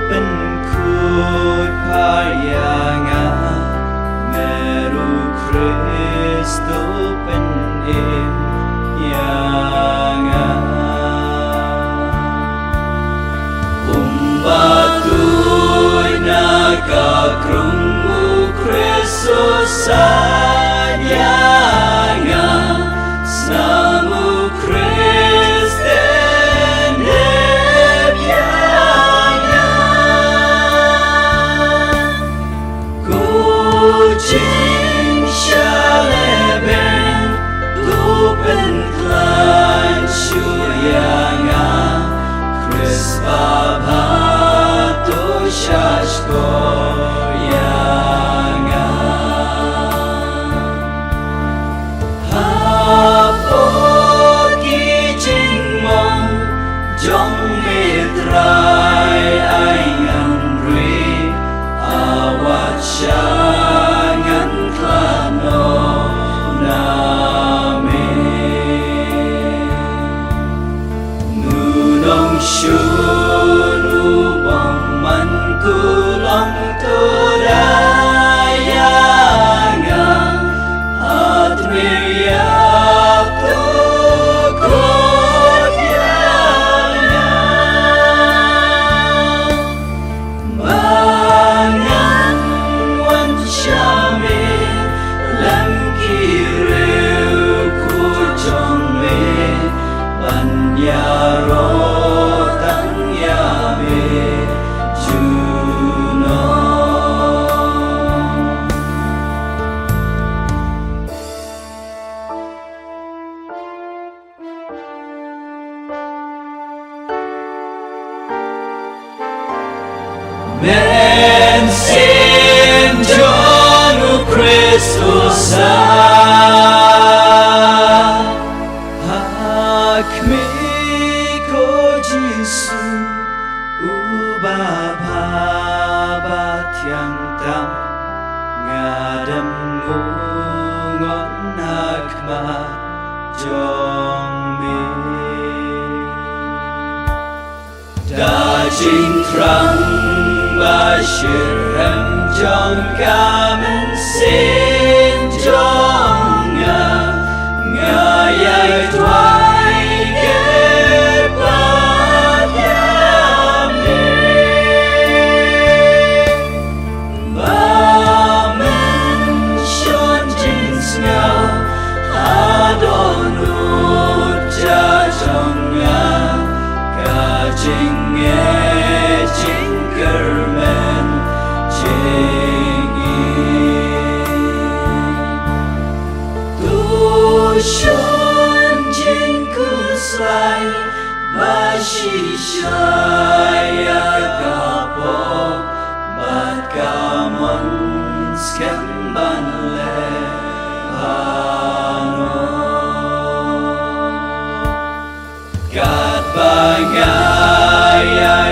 เป็นคูดพายางาแม่รู้คริสต์เป็นเอ็มยางาBatu'y nagkakrungmo Kristo sa yanga Snamu Kristen nebiyanga Kucing syaleben Tupen klan syuyanga Krisbabha Shashko yanga Hapoki jingmong Jong mitrai aingan ri Awat syangan klano nami Nunong Tulang tudayanga at miyap tukod yana Mangan wan syami lang kiriw kujong me Banyarot ang yami Men sin John Christus Hakmi ko Jisu Ubababat yang tam Ngadam ngungon hakmat jong mi Dajing trang Bashir Jong kamen sin Jong ngayay tway kepadyami Bamen Sean Jins nga adon ujajong nga kajing Kermen jingi Tushon jin kusai Bashishaya kapo Bat kamon skemban lehano Kat bangayay